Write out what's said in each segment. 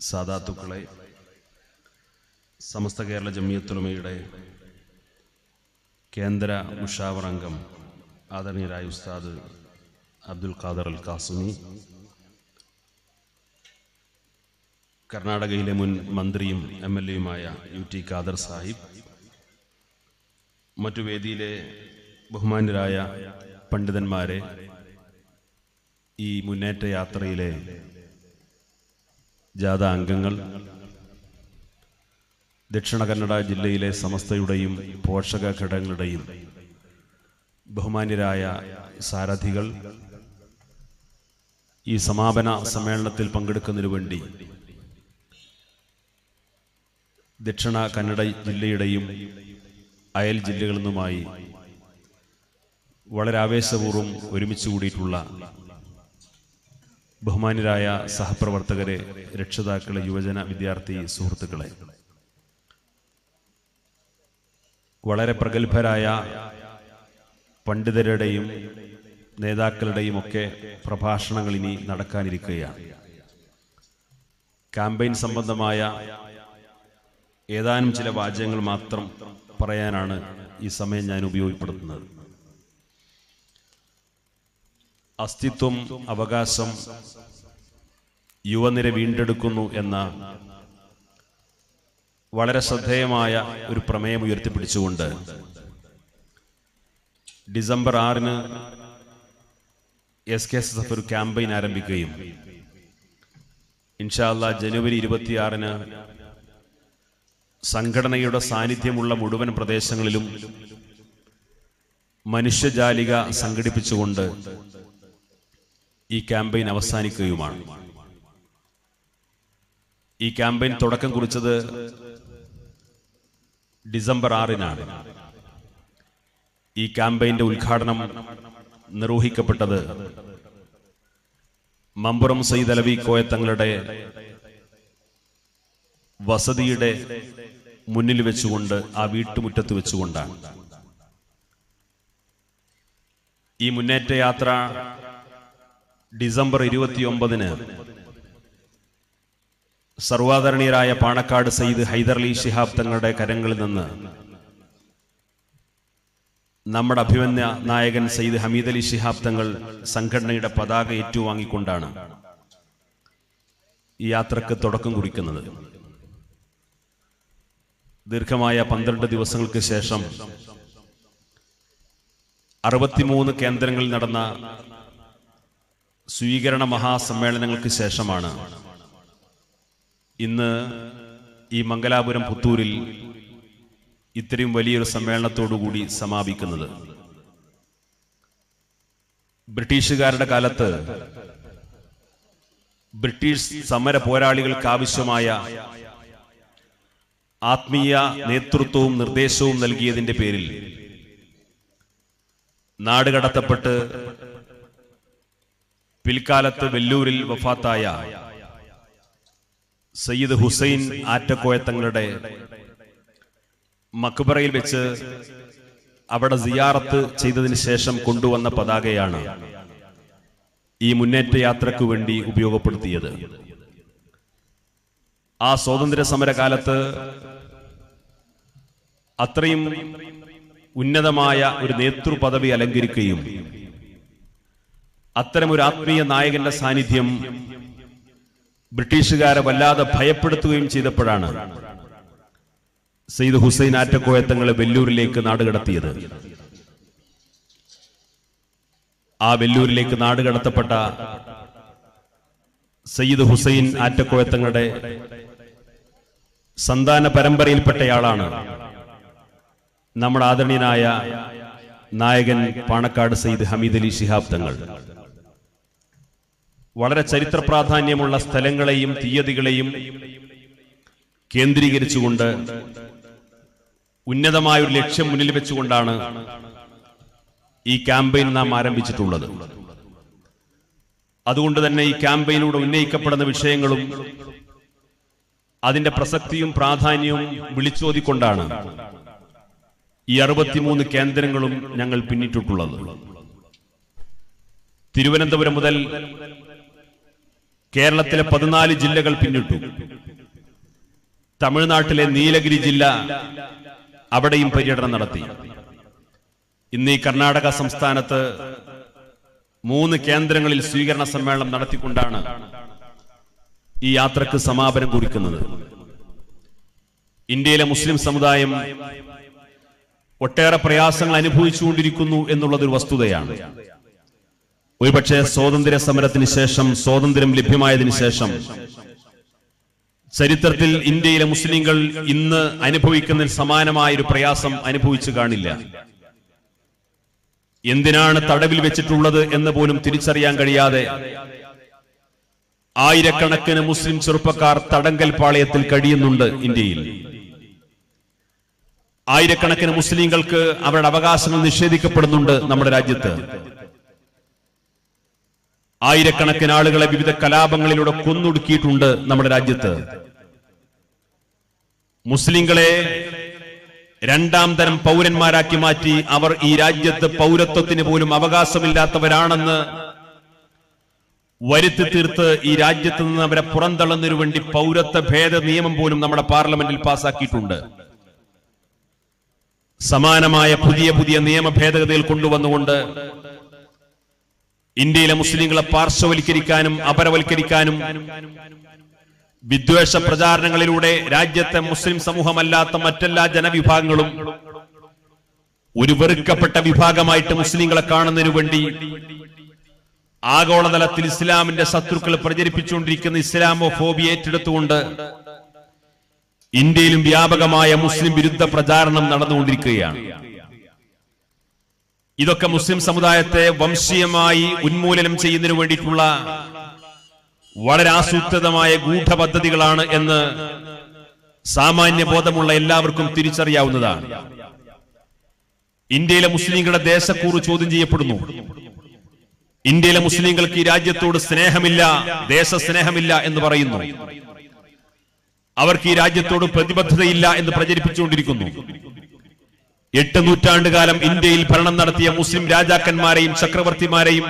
സാദാത്തുക്കളെ, സമസ്ത കേരള ജമിയത്തുലമയുടെ കേന്ദ്ര മുഷാവർ അംഗം ആദരണീയരായ ഉസ്താദ് അബ്ദുൽ ഖാദർ അൽ ഖാസിമി, കർണാടകയിലെ മുൻ മന്ത്രിയും MLA-യുമായ UT ഖാദർ സാഹിബ്, മറ്റു വേദിയിലെ ബഹുമാന്യരായ പണ്ഡിതന്മാരെ, ഈ മുന്നേറ്റ യാത്രയിലെ ജാഥ അംഗങ്ങൾ, ദക്ഷിണ കന്നഡ ജില്ലയിലെ സമസ്തയുടെയും പോഷക ഘടകങ്ങളുടെയും ബഹുമാന്യരായ സാരഥികൾ, ഈ സമാപന സമ്മേളനത്തിൽ പങ്കെടുക്കുന്നതിനു വേണ്ടി ദക്ഷിണ കന്നഡ ജില്ലയുടെയും അയൽ ജില്ലകളിൽ നിന്നുമായി വളരെ ആവേശപൂർവ്വം ഒരുമിച്ച് കൂടിയിട്ടുള്ള ബഹുമാന്യരായ സഹപ്രവർത്തകരെ, രക്ഷിതാക്കളെ, യുവജന വിദ്യാർത്ഥി സുഹൃത്തുക്കളെ, വളരെ പ്രഗത്ഭരായ പണ്ഡിതരുടെയും നേതാക്കളുടെയും ഒക്കെ പ്രഭാഷണങ്ങൾ ഇനി നടക്കാനിരിക്കുകയാണ്. ക്യാമ്പയിൻ സംബന്ധമായ ഏതാനും ചില വാചകങ്ങൾ മാത്രം പറയാനാണ് ഈ സമയം ഞാൻ ഉപയോഗപ്പെടുത്തുന്നത്. അസ്തിത്വം, അവകാശം, യുവനിര വീണ്ടെടുക്കുന്നു എന്ന വളരെ ശ്രദ്ധേയമായ ഒരു പ്രമേയം ഉയർത്തിപ്പിടിച്ചുകൊണ്ട് ഡിസംബർ 6-ന് SKSF ഒരു ക്യാമ്പയിൻ ആരംഭിക്കുകയും ഇൻഷാ അല്ലാഹ് ജനുവരി 26-ന് സംഘടനയുടെ സാന്നിധ്യമുള്ള മുഴുവൻ പ്രദേശങ്ങളിലും മനുഷ്യജാലിക സംഘടിപ്പിച്ചുകൊണ്ട് ഈ ക്യാമ്പയിൻ അവസാനിക്കുകയുമാണ്. ഈ ക്യാമ്പയിൻ തുടക്കം കുറിച്ചത് ഡിസംബർ 6-നാണ്. ഈ ക്യാമ്പയിന്റെ ഉദ്ഘാടനം നിർവഹിക്കപ്പെട്ടത് മമ്പുറം സയ്യിദ് അലവി കോയ തങ്ങളുടെ വസതിയുടെ മുന്നിൽ വെച്ചുകൊണ്ട്, ആ വീട്ടുമുറ്റത്ത് വെച്ചുകൊണ്ടാണ്. ഈ മുന്നേറ്റ യാത്ര ഡിസംബർ 29-ന് സർവാദരണീയരായ പാണക്കാട് സയ്യിദ് ഹൈദരലി ശിഹാബ് തങ്ങളുടെ കരങ്ങളിൽ നിന്ന് നമ്മുടെ അഭിമന്യ നായകൻ സയ്യിദ് ഹമീദ് അലി ശിഹാബ് തങ്ങൾ സംഘടനയുടെ പതാക ഏറ്റുവാങ്ങിക്കൊണ്ടാണ് ഈ യാത്രക്ക് തുടക്കം കുറിക്കുന്നത്. ദീർഘമായ 12 ദിവസങ്ങൾക്ക് ശേഷം 63 കേന്ദ്രങ്ങളിൽ നടന്ന സ്വീകരണ മഹാസമ്മേളനങ്ങൾക്ക് ശേഷമാണ് ഇന്ന് ഈ മംഗലാപുരം പുത്തൂരിൽ ഇത്രയും വലിയൊരു സമ്മേളനത്തോടുകൂടി സമാപിക്കുന്നത്. ബ്രിട്ടീഷുകാരുടെ കാലത്ത് ബ്രിട്ടീഷ് സമര പോരാളികൾക്ക് ആവശ്യമായ ആത്മീയ നേതൃത്വവും നിർദ്ദേശവും നൽകിയതിന്റെ പേരിൽ നാടുകടത്തപ്പെട്ട് പിൽക്കാലത്ത് വെല്ലൂരിൽ വഫാത്തായ സയ്യിദ് ഹുസൈൻ ആറ്റക്കോയ തങ്ങളുടെ മക്ബറയിൽ വെച്ച് അവിടെ സിയാറത്ത് ചെയ്തതിന് ശേഷം കൊണ്ടുവന്ന പതാകയാണ് ഈ മുന്നേറ്റ യാത്രയ്ക്ക് വേണ്ടി ഉപയോഗപ്പെടുത്തിയത്. ആ സ്വാതന്ത്ര്യ സമരകാലത്ത് അത്രയും ഉന്നതമായ ഒരു നേതൃപദവി അലങ്കരിക്കുകയും അത്തരമൊരു ആത്മീയ നായകന്റെ സാന്നിധ്യം ബ്രിട്ടീഷുകാരെ വല്ലാതെ ഭയപ്പെടുത്തുകയും ചെയ്തപ്പോഴാണ് സയ്യിദ് ഹുസൈൻ ആറ്റക്കോയ തങ്ങളെ വെല്ലൂരിലേക്ക് നാടുകടത്തിയത്. ആ വെല്ലൂരിലേക്ക് നാടുകടത്തപ്പെട്ട സയ്യിദ് ഹുസൈൻ ആറ്റക്കോയ തങ്ങളുടെ സന്താന പരമ്പരയിൽപ്പെട്ടയാളാണ് നമ്മുടെ ആദരണീയനായ നായകൻ പാണക്കാട് സയ്യിദ് ഹമീദ് അലി ശിഹാബ് തങ്ങൾ. വളരെ ചരിത്ര പ്രാധാന്യമുള്ള സ്ഥലങ്ങളെയും തീയതികളെയും കേന്ദ്രീകരിച്ചുകൊണ്ട് ഉന്നതമായ ഒരു ലക്ഷ്യം മുന്നിൽ വെച്ചുകൊണ്ടാണ് ഈ ക്യാമ്പയിൻ നാം ആരംഭിച്ചിട്ടുള്ളത്. അതുകൊണ്ട് തന്നെ ഈ ക്യാമ്പയിനിലൂടെ ഉന്നയിക്കപ്പെടുന്ന വിഷയങ്ങളും അതിന്റെ പ്രസക്തിയും പ്രാധാന്യവും വിളിച്ചോതിക്കൊണ്ടാണ് ഈ 63 കേന്ദ്രങ്ങളും ഞങ്ങൾ പിന്നിട്ടിട്ടുള്ളത്. തിരുവനന്തപുരം മുതൽ കേരളത്തിലെ 14 ജില്ലകൾ പിന്നിട്ടു. തമിഴ്നാട്ടിലെ നീലഗിരി ജില്ല, അവിടെയും പര്യടനം നടത്തി. ഇന്ന് ഈ കർണാടക സംസ്ഥാനത്ത് 3 കേന്ദ്രങ്ങളിൽ സ്വീകരണ സമ്മേളനം നടത്തിക്കൊണ്ടാണ് ഈ യാത്രക്ക് സമാപനം കുറിക്കുന്നത്. ഇന്ത്യയിലെ മുസ്ലിം സമുദായം ഒട്ടേറെ പ്രയാസങ്ങൾ അനുഭവിച്ചുകൊണ്ടിരിക്കുന്നു എന്നുള്ളതൊരു വസ്തുതയാണ്. ഒരുപക്ഷെ സ്വാതന്ത്ര്യ സമരത്തിന് ശേഷം, സ്വാതന്ത്ര്യം ലഭ്യമായതിനു ശേഷം ചരിത്രത്തിൽ ഇന്ത്യയിലെ മുസ്ലിങ്ങൾ ഇന്ന് അനുഭവിക്കുന്നതിന് സമാനമായൊരു പ്രയാസം അനുഭവിച്ചു കാണില്ല. എന്തിനാണ് തടവിൽ വെച്ചിട്ടുള്ളത് എന്ന് പോലും തിരിച്ചറിയാൻ കഴിയാതെ ആയിരക്കണക്കിന് മുസ്ലിം ചെറുപ്പക്കാർ തടങ്കൽ പാളയത്തിൽ കഴിയുന്നുണ്ട് ഇന്ത്യയിൽ. ആയിരക്കണക്കിന് മുസ്ലിങ്ങൾക്ക് അവരുടെ അവകാശങ്ങൾ നിഷേധിക്കപ്പെടുന്നുണ്ട് നമ്മുടെ രാജ്യത്ത്. ആയിരക്കണക്കിന് ആളുകളെ വിവിധ കലാപങ്ങളിലൂടെ കൊന്നൊടുക്കിയിട്ടുണ്ട് നമ്മുടെ രാജ്യത്ത്. മുസ്ലിങ്ങളെ 2ാം തരം പൗരന്മാരാക്കി മാറ്റി അവർ ഈ രാജ്യത്ത് പൗരത്വത്തിന് പോലും അവകാശമില്ലാത്തവരാണെന്ന് വരുത്തി തീർത്ത് ഈ രാജ്യത്ത് നിന്ന് അവരെ പുറന്തള്ളുന്നതിനു വേണ്ടി പൗരത്വ ഭേദ നിയമം പോലും നമ്മുടെ പാർലമെന്റിൽ പാസാക്കിയിട്ടുണ്ട്. സമാനമായ പുതിയ പുതിയ നിയമ ഭേദഗതികൾ കൊണ്ടുവന്നുകൊണ്ട് ഇന്ത്യയിലെ മുസ്ലിങ്ങളെ പാർശ്വവൽക്കരിക്കാനും അപരവൽക്കരിക്കാനും വിദ്വേഷ പ്രചാരണങ്ങളിലൂടെ രാജ്യത്തെ മുസ്ലിം സമൂഹമല്ലാത്ത മറ്റെല്ലാ ജനവിഭാഗങ്ങളും ഒരു വെറുക്കപ്പെട്ട വിഭാഗമായിട്ട് മുസ്ലിങ്ങളെ കാണുന്നതിനു വേണ്ടി ആഗോളതലത്തിൽ ഇസ്ലാമിന്റെ ശത്രുക്കൾ പ്രചരിപ്പിച്ചുകൊണ്ടിരിക്കുന്ന ഇസ്ലാമോഫോബിയ ഏറ്റെടുത്തുകൊണ്ട് ഇന്ത്യയിലും വ്യാപകമായ മുസ്ലിം വിരുദ്ധ പ്രചാരണം നടന്നുകൊണ്ടിരിക്കുകയാണ്. ഇതൊക്കെ മുസ്ലിം സമുദായത്തെ വംശീയമായി ഉന്മൂലനം ചെയ്യുന്നതിനു വേണ്ടിയിട്ടുള്ള വളരെ ആസൂത്രിതമായ ഗൂഢപദ്ധതികളാണ് എന്ന് സാമാന്യ ബോധമുള്ള എല്ലാവർക്കും തിരിച്ചറിയാവുന്നതാണ്. ഇന്ത്യയിലെ മുസ്ലിങ്ങളുടെ ദേശക്കൂറ് ചോദ്യം ചെയ്യപ്പെടുന്നു. ഇന്ത്യയിലെ മുസ്ലിങ്ങൾക്ക് ഈ രാജ്യത്തോട് സ്നേഹമില്ല, ദേശസ്നേഹമില്ല എന്ന് പറയുന്നു. അവർക്ക് ഈ രാജ്യത്തോട് പ്രതിബദ്ധതയില്ല എന്ന് പ്രചരിപ്പിച്ചുകൊണ്ടിരിക്കുന്നു. 8 നൂറ്റാണ്ടുകാലം ഇന്ത്യയിൽ ഭരണം നടത്തിയ മുസ്ലിം രാജാക്കന്മാരെയും ചക്രവർത്തിമാരെയും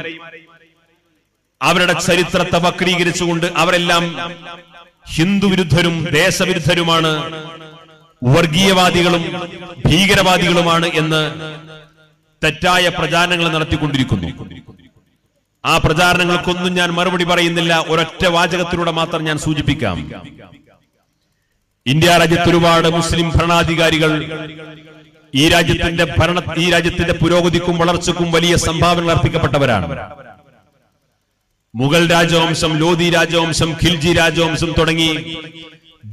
അവരുടെ ചരിത്രത്തെ വക്രീകരിച്ചുകൊണ്ട് അവരെല്ലാം ഹിന്ദുവിരുദ്ധരും ദേശവിരുദ്ധരുമാണ്, വർഗീയവാദികളും ഭീകരവാദികളുമാണ് എന്ന് തെറ്റായ പ്രചാരണങ്ങൾ നടത്തിക്കൊണ്ടിരിക്കുന്നു. ആ പ്രചാരണങ്ങൾക്കൊന്നും ഞാൻ മറുപടി പറയുന്നില്ല. ഒരൊറ്റ വാചകത്തിലൂടെ മാത്രം ഞാൻ സൂചിപ്പിക്കാം. ഇന്ത്യ രാജ്യത്ത് ഒരുപാട് മുസ്ലിം ഭരണാധികാരികൾ ഈ രാജ്യത്തിന്റെ പുരോഗതിക്കും വളർച്ചയ്ക്കും വലിയ സംഭാവനകൾ അർപ്പിക്കപ്പെട്ടവരാണ്. മുഗൾ രാജവംശം, ലോധി രാജവംശം, ഖിൽജി രാജവംശം തുടങ്ങി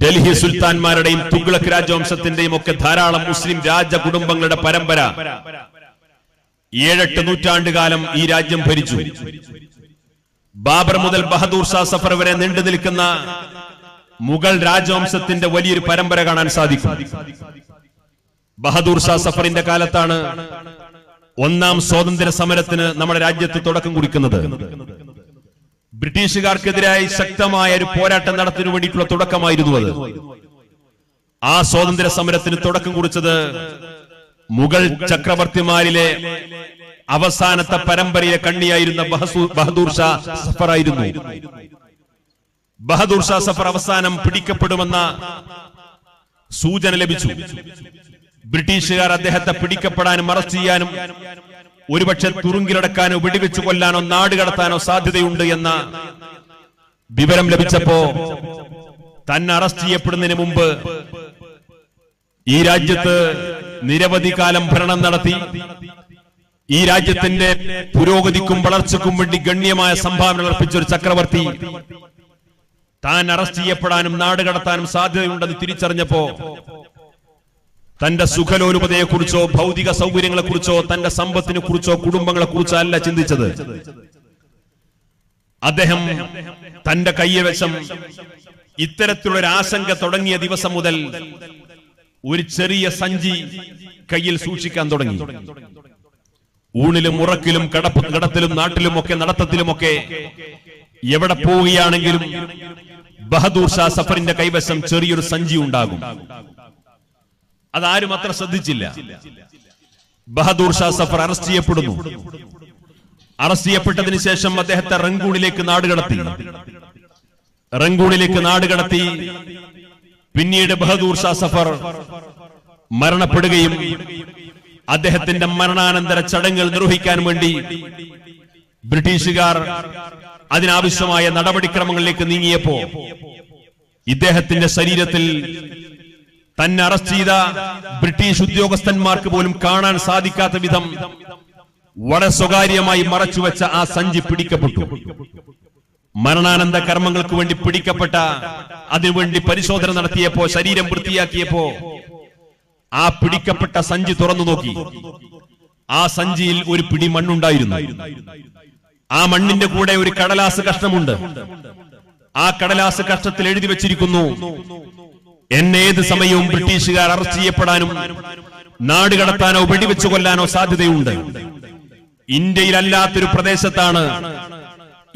ഡൽഹി സുൽത്താൻമാരുടെയും തുഗ്ലക് രാജവംശത്തിന്റെയും ഒക്കെ ധാരാളം മുസ്ലിം രാജകുടുംബങ്ങളുടെ പരമ്പര 7-8 നൂറ്റാണ്ടുകാലം ഈ രാജ്യം ഭരിച്ചു. ബാബർ മുതൽ ബഹദൂർ ഷാ സഫർ വരെ നീണ്ടു നിൽക്കുന്ന മുഗൾ രാജവംശത്തിന്റെ വലിയൊരു പരമ്പര കാണാൻ സാധിക്കും. ബഹദൂർ ഷാ സഫറിന്റെ കാലത്താണ് 1ാം സ്വാതന്ത്ര്യ സമരത്തിന് നമ്മുടെ രാജ്യത്ത് തുടക്കം കുറിക്കുന്നത്. ബ്രിട്ടീഷുകാർക്കെതിരായി ശക്തമായ ഒരു പോരാട്ടം നടത്തുന്നതിനു വേണ്ടിയിട്ടുള്ള തുടക്കമായിരുന്നു അത്. ആ സ്വാതന്ത്ര്യ സമരത്തിന് തുടക്കം കുറിച്ചത് മുഗൾ ചക്രവർത്തിമാരിലെ അവസാനത്തെ പരമ്പരയിലെ കണ്ണിയായിരുന്ന ബഹദൂർ ഷാ സഫർ ആയിരുന്നു. ബഹദൂർ ഷാ സഫർ അവസാനം പിടിക്കപ്പെടുമെന്ന സൂചന ലഭിച്ചു. ബ്രിട്ടീഷുകാർ അദ്ദേഹത്തെ പിടിക്കപ്പെടാനും അറസ്റ്റ് ചെയ്യാനും ഒരുപക്ഷെ തുറുങ്കിലടക്കാനോ വെടിവെച്ചു കൊല്ലാനോ നാടുകടത്താനോ സാധ്യതയുണ്ട് എന്ന വിവരം ലഭിച്ചപ്പോ തന്നെ അറസ്റ്റ് ചെയ്യപ്പെടുന്നതിന് മുമ്പ് ഈ രാജ്യത്ത് നിരവധി കാലം ഭരണം നടത്തി ഈ രാജ്യത്തിന്റെ പുരോഗതിക്കും വളർച്ചയ്ക്കും വേണ്ടി ഗണ്യമായ സംഭാവനകൾ അർപ്പിച്ച ഒരു ചക്രവർത്തി താൻ അറസ്റ്റ് ചെയ്യപ്പെടാനും നാടുകടത്താനും സാധ്യതയുണ്ടെന്ന് തിരിച്ചറിഞ്ഞപ്പോ തന്റെ സുഖലോലുപതയെക്കുറിച്ചോ ഭൗതിക സൗകര്യങ്ങളെക്കുറിച്ചോ തന്റെ സമ്പത്തിനെ കുറിച്ചോ കുടുംബങ്ങളെ കുറിച്ചോ അല്ല ചിന്തിച്ചത്. അദ്ദേഹം തന്റെ കയ്യവശം ഇത്തരത്തിലുള്ള ആശങ്ക തുടങ്ങിയ ദിവസം മുതൽ ഒരു ചെറിയ സഞ്ചി കയ്യിൽ സൂക്ഷിക്കാൻ തുടങ്ങി. ഊണിലും ഉറക്കിലും കടത്തിലും നാട്ടിലുമൊക്കെ നടത്തത്തിലുമൊക്കെ എവിടെ പോവുകയാണെങ്കിലും ബഹദൂർ ഷാ സഫറിന്റെ കൈവശം ചെറിയൊരു സഞ്ചി ഉണ്ടാകും. അതാരും അത്ര ശ്രദ്ധിച്ചില്ല. ബഹദൂർ ഷാ സഫർ അറസ്റ്റ് ചെയ്യപ്പെടുന്നു. അറസ്റ്റ് ചെയ്യപ്പെട്ടതിന് ശേഷം അദ്ദേഹത്തെ റങ്കൂണിലേക്ക് നാടുകടത്തി. റങ്കൂണിലേക്ക് നാടുകടത്തി. പിന്നീട് ബഹദൂർ ഷാ സഫർ മരണപ്പെടുകയും അദ്ദേഹത്തിന്റെ മരണാനന്തര ചടങ്ങുകൾ നിർവഹിക്കാൻ വേണ്ടി ബ്രിട്ടീഷുകാർ അതിനാവശ്യമായ നടപടിക്രമങ്ങളിലേക്ക് നീങ്ങിയപ്പോ ഇദ്ദേഹത്തിന്റെ ശരീരത്തിൽ തന്നെ അറസ്റ്റ് ചെയ്ത ബ്രിട്ടീഷ് ഉദ്യോഗസ്ഥന്മാർക്ക് പോലും കാണാൻ സാധിക്കാത്ത വിധം വളരെ സ്വകാര്യമായി മറച്ചുവെച്ച ആ സഞ്ചി പിടിക്കപ്പെട്ടു. മരണാനന്തര കർമ്മങ്ങൾക്ക് വേണ്ടി പിടിക്കപ്പെട്ട, അതിനുവേണ്ടി പരിശോധന നടത്തിയപ്പോ, ശരീരം വൃത്തിയാക്കിയപ്പോ ആ പിടിക്കപ്പെട്ട സഞ്ചി തുറന്നു നോക്കി. ആ സഞ്ചിയിൽ ഒരു പിടി മണ്ണുണ്ടായിരുന്നു. ആ മണ്ണിന്റെ കൂടെ ഒരു കടലാസ് കഷ്ണമുണ്ട്. ആ കടലാസ് കഷ്ണത്തിൽ എഴുതി വെച്ചിരിക്കുന്നു, എന്നെ ഏത് സമയവും ബ്രിട്ടീഷുകാർ അറസ്റ്റ് ചെയ്യപ്പെടാനും നാടുകടത്താനോ വെടിവെച്ചു കൊല്ലാനോ സാധ്യതയുണ്ട്. ഇന്ത്യയിലല്ലാത്തൊരു പ്രദേശത്താണ്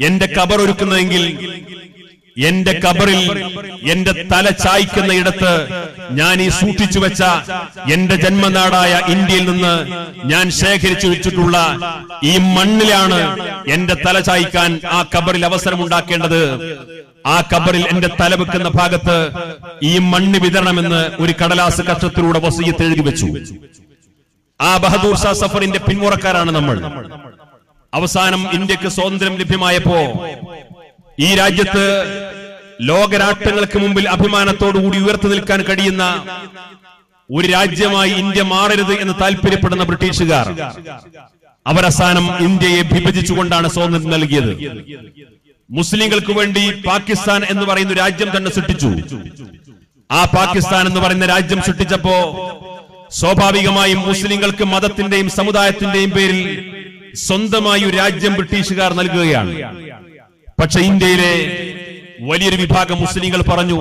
എന്റെ ഖബർ ഒരുക്കുന്നതെങ്കിൽ എന്റെ ഖബറിൽ എന്റെ തല ചായ്ക്കുന്ന ഇടത്ത് ഞാൻ ഈ സൂക്ഷിച്ചു വെച്ച എന്റെ ജന്മനാടായ ഇന്ത്യയിൽ നിന്ന് ഞാൻ ശേഖരിച്ചു വെച്ചിട്ടുള്ള ഈ മണ്ണിലാണ് എന്റെ തല ചായ്ക്കാൻ ആ ഖബറിൽ അവസരമുണ്ടാക്കേണ്ടത്. ആ ഖബറിൽ എന്റെ തല വെക്കുന്ന ഭാഗത്ത് ഈ മണ്ണ് വിതരണമെന്ന് ഒരു കടലാസ് കഷ്ടത്തിലൂടെ വസിയത്ത് എഴുതി വെച്ചു. ആ ബഹദൂർ ഷാ സഫറിന്റെ പിന്മുറക്കാരാണ് നമ്മൾ. അവസാനം ഇന്ത്യക്ക് സ്വാതന്ത്ര്യം ലഭ്യമായപ്പോ ഈ രാജ്യത്ത് ലോകരാഷ്ട്രങ്ങൾക്ക് മുമ്പിൽ അഭിമാനത്തോടുകൂടി ഉയർത്തി നിൽക്കാൻ കഴിയുന്ന ഒരു രാജ്യമായി ഇന്ത്യ മാറരുത് എന്ന് താല്പര്യപ്പെടുന്ന ബ്രിട്ടീഷുകാർ അവരവസാനം ഇന്ത്യയെ വിഭജിച്ചുകൊണ്ടാണ് സ്വാതന്ത്ര്യം നൽകിയത്. മുസ്ലിങ്ങൾക്ക് വേണ്ടി പാകിസ്ഥാൻ എന്ന് പറയുന്ന രാജ്യം തന്നെ സൃഷ്ടിച്ചു. ആ പാകിസ്ഥാൻ എന്ന് പറയുന്ന രാജ്യം സൃഷ്ടിച്ചപ്പോ സ്വാഭാവികമായും മുസ്ലിങ്ങൾക്ക് മതത്തിന്റെയും സമുദായത്തിന്റെയും പേരിൽ സ്വന്തമായി ഒരു രാജ്യം ബ്രിട്ടീഷുകാർ നൽകുകയാണ്. പക്ഷെ ഇന്ത്യയിലെ വലിയൊരു വിഭാഗം മുസ്ലിങ്ങൾ പറഞ്ഞു,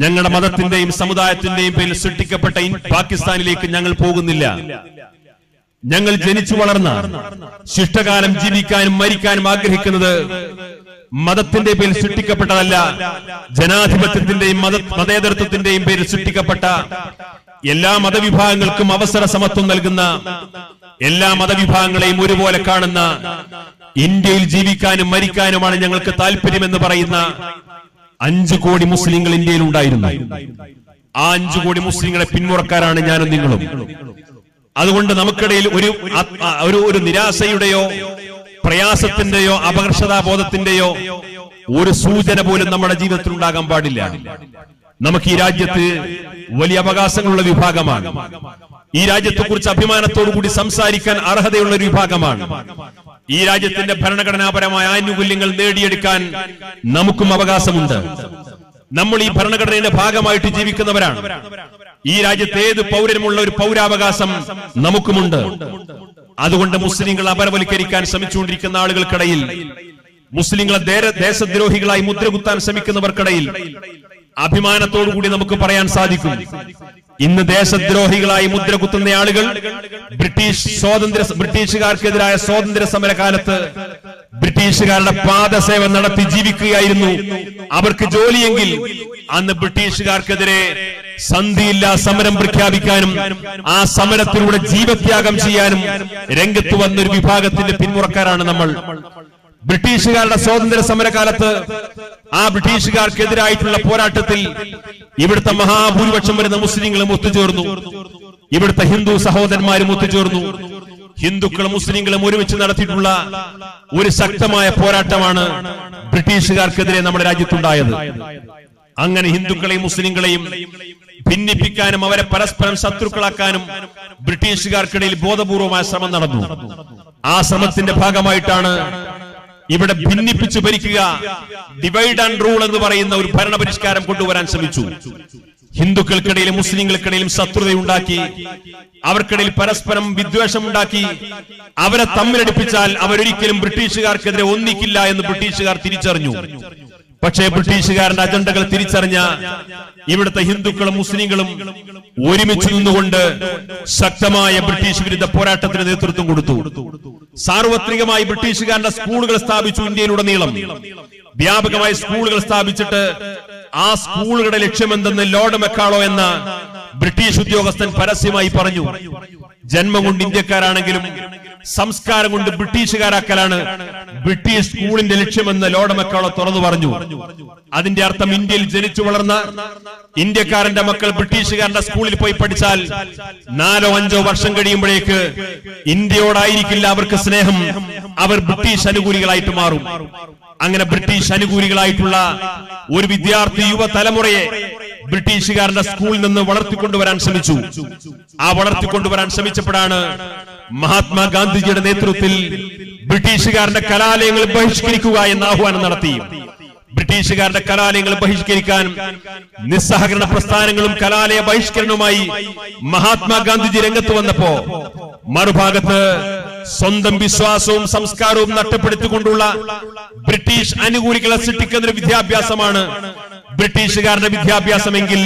ഞങ്ങളുടെ മതത്തിന്റെയും സമുദായത്തിന്റെയും പേരിൽ സൃഷ്ടിക്കപ്പെട്ട പാകിസ്ഥാനിലേക്ക് ഞങ്ങൾ പോകുന്നില്ല. ഞങ്ങൾ ജനിച്ചു വളർന്ന ശിഷ്ടകാലം ജീവിക്കാനും മരിക്കാനും ആഗ്രഹിക്കുന്നത് മതത്തിന്റെ പേരിൽ സൃഷ്ടിക്കപ്പെട്ടതല്ല, ജനാധിപത്യത്തിന്റെയും മതേതരത്വത്തിന്റെയും പേരിൽ സൃഷ്ടിക്കപ്പെട്ട, എല്ലാ മതവിഭാഗങ്ങൾക്കും അവസര സമത്വം നൽകുന്ന, എല്ലാ മതവിഭാഗങ്ങളെയും ഒരുപോലെ കാണുന്ന ഇന്ത്യയിൽ ജീവിക്കാനും മരിക്കാനുമാണ് ഞങ്ങൾക്ക് താല്പര്യമെന്ന് പറയുന്ന 5 കോടി മുസ്ലിങ്ങൾ ഇന്ത്യയിൽ ഉണ്ടായിരുന്നു. ആ 5 കോടി മുസ്ലിങ്ങളെ പിന്മുറക്കാരാണ് ഞാനും നിങ്ങളും. അതുകൊണ്ട് നമുക്കിടയിൽ ഒരു നിരാശയുടെയോ പ്രയാസത്തിന്റെയോ അപകർഷതാബോധത്തിന്റെയോ ഒരു സൂചന പോലും നമ്മുടെ ജീവിതത്തിൽ ഉണ്ടാകാൻ പാടില്ല. നമുക്ക് ഈ രാജ്യത്ത് വലിയ അവകാശങ്ങളുള്ള വിഭാഗമാണ്. ഈ രാജ്യത്തെക്കുറിച്ച് അഭിമാനത്തോടുകൂടി സംസാരിക്കാൻ അർഹതയുള്ള ഒരു വിഭാഗമാണ്. ഈ രാജ്യത്തിന്റെ ഭരണഘടനാപരമായ ആനുകൂല്യങ്ങൾ നേടിയെടുക്കാൻ നമുക്കും അവകാശമുണ്ട്. നമ്മൾ ഈ ഭരണഘടനയുടെ ഭാഗമായിട്ട് ജീവിക്കുന്നവരാണ്. ഈ രാജ്യത്ത് ഏത് പൗരനുമുള്ള ഒരു പൗരാവകാശം നമുക്കുമുണ്ട്. അതുകൊണ്ട് മുസ്ലിങ്ങൾ അപരവൽക്കരിക്കാൻ ശ്രമിച്ചുകൊണ്ടിരിക്കുന്ന ആളുകൾക്കിടയിൽ, മുസ്ലിങ്ങളെ ദേശദ്രോഹികളായി മുദ്രകുത്താൻ ശ്രമിക്കുന്നവർക്കിടയിൽ അഭിമാനത്തോടുകൂടി നമുക്ക് പറയാൻ സാധിക്കും, ഇന്ന് ദേശദ്രോഹികളായി മുദ്രകുത്തുന്ന ആളുകൾ ബ്രിട്ടീഷുകാർക്കെതിരായ സ്വാതന്ത്ര്യ സമരകാലത്ത് ബ്രിട്ടീഷുകാരുടെ പാദസേവ നടത്തി ജീവിക്കുകയായിരുന്നു. അവർക്ക് ജോലിയെങ്കിൽ അന്ന് ബ്രിട്ടീഷുകാർക്കെതിരെ സന്ധിയില്ലാ സമരം പ്രഖ്യാപിക്കാനും ആ സമരത്തിലൂടെ ജീവത്യാഗം ചെയ്യാനും രംഗത്ത് വന്നൊരു വിഭാഗത്തിന്റെ പിന്മുറക്കാരാണ് നമ്മൾ. ബ്രിട്ടീഷുകാരുടെ സ്വാതന്ത്ര്യ സമരകാലത്ത് ആ ബ്രിട്ടീഷുകാർക്കെതിരായിട്ടുള്ള പോരാട്ടത്തിൽ ഇവിടുത്തെ മഹാഭൂരിപക്ഷം വരുന്ന മുസ്ലിങ്ങളും ഒത്തുചേർന്നു. ഇവിടുത്തെ ഹിന്ദു സഹോദരന്മാരും ഒത്തുചേർന്നു. ഹിന്ദുക്കളും മുസ്ലിങ്ങളും ഒരുമിച്ച് നടത്തിയിട്ടുള്ള ഒരു ശക്തമായ പോരാട്ടമാണ് ബ്രിട്ടീഷുകാർക്കെതിരെ നമ്മുടെ രാജ്യത്തുണ്ടായത്. അങ്ങനെ ഹിന്ദുക്കളെയും മുസ്ലിങ്ങളെയും ഭിന്നിപ്പിക്കാനും അവരെ പരസ്പരം ശത്രുക്കളാക്കാനും ബ്രിട്ടീഷുകാർക്കിടയിൽ ബോധപൂർവമായ ശ്രമം നടന്നു. ആ ശ്രമത്തിന്റെ ഭാഗമായിട്ടാണ് ഇവിടെ ഭിന്നിപ്പിച്ചു ഭരിക്കുക, ഡിവൈഡ് ആൻഡ് റൂൾ എന്ന് പറയുന്ന ഒരു ഭരണപരിഷ്കാരം കൊണ്ടുവരാൻ ശ്രമിച്ചു. ഹിന്ദുക്കൾക്കിടയിലും മുസ്ലിങ്ങൾക്കിടയിലും ശത്രുതയുണ്ടാക്കി, അവർക്കിടയിൽ പരസ്പരം വിദ്വേഷമുണ്ടാക്കി, അവരെ തമ്മിലടിപ്പിച്ചാൽ അവരൊരിക്കലും ബ്രിട്ടീഷുകാർക്കെതിരെ ഒന്നിക്കില്ല എന്ന് ബ്രിട്ടീഷുകാർ തിരിച്ചറിഞ്ഞു. പക്ഷേ ബ്രിട്ടീഷുകാരുടെ അജണ്ടകൾ തിരിച്ചറിഞ്ഞ ഇവിടുത്തെ ഹിന്ദുക്കളും മുസ്ലിങ്ങളും ഒരുമിച്ച് നിന്നുകൊണ്ട് ശക്തമായ ബ്രിട്ടീഷ് വിരുദ്ധ പോരാട്ടത്തിന് നേതൃത്വം കൊടുത്തു. സാർവത്രികമായി ബ്രിട്ടീഷുകാരുടെ സ്കൂളുകൾ സ്ഥാപിച്ചു. ഇന്ത്യയിലുടനീളം വ്യാപകമായി സ്കൂളുകൾ സ്ഥാപിച്ചിട്ട് ആ സ്കൂളുകളുടെ ലക്ഷ്യമെന്തെന്ന് ലോർഡ് മെക്കാളോ എന്ന ബ്രിട്ടീഷ് ഉദ്യോഗസ്ഥൻ പരസ്യമായി പറഞ്ഞു. ജന്മം കൊണ്ട് ഇന്ത്യക്കാരാണെങ്കിലും സംസ്കാരം കൊണ്ട് ബ്രിട്ടീഷുകാരാക്കലാണ് ബ്രിട്ടീഷ് സ്കൂളിന്റെ ലക്ഷ്യമെന്ന് ലോർഡ് മക്കാളോ തുറന്നു പറഞ്ഞു. അതിന്റെ അർത്ഥം ഇന്ത്യയിൽ ജനിച്ചു വളർന്ന ഇന്ത്യക്കാരന്റെ മക്കൾ ബ്രിട്ടീഷുകാരന്റെ സ്കൂളിൽ പോയി പഠിച്ചാൽ 4 or 5 വർഷം കഴിയുമ്പോഴേക്ക് ഇന്ത്യയോടായിരിക്കില്ല അവർക്ക് സ്നേഹം, അവർ ബ്രിട്ടീഷ് അനുകൂലികളായിട്ട് മാറും. അങ്ങനെ ബ്രിട്ടീഷ് അനുകൂലികളായിട്ടുള്ള ഒരു വിദ്യാർത്ഥി യുവതലമുറയെ ബ്രിട്ടീഷുകാരന്റെ സ്കൂളിൽ നിന്ന് വളർത്തിക്കൊണ്ടുവരാൻ ശ്രമിച്ചു. ആ വളർത്തിക്കൊണ്ടുവരാൻ ശ്രമിച്ചപ്പോഴാണ് മഹാത്മാഗാന്ധിജിയുടെ നേതൃത്വത്തിൽ ബ്രിട്ടീഷുകാരന്റെ കലാലയങ്ങൾ ബഹിഷ്കരിക്കുക എന്ന ആഹ്വാനം നടത്തി. ബ്രിട്ടീഷുകാരുടെ കലാലയങ്ങൾ ബഹിഷ്കരിക്കാൻ നിസ്സഹകരണ പ്രസ്ഥാനങ്ങളും കലാലയ ബഹിഷ്കരണവുമായി മഹാത്മാഗാന്ധിജി രംഗത്ത് വന്നപ്പോ മറുഭാഗത്ത് സ്വന്തം വിശ്വാസവും സംസ്കാരവും നഷ്ടപ്പെടുത്തിക്കൊണ്ടുള്ള ബ്രിട്ടീഷ് അനുകൂലികളെ സൃഷ്ടിക്കുന്ന ഒരു വിദ്യാഭ്യാസമാണ് ബ്രിട്ടീഷുകാരുടെ വിദ്യാഭ്യാസമെങ്കിൽ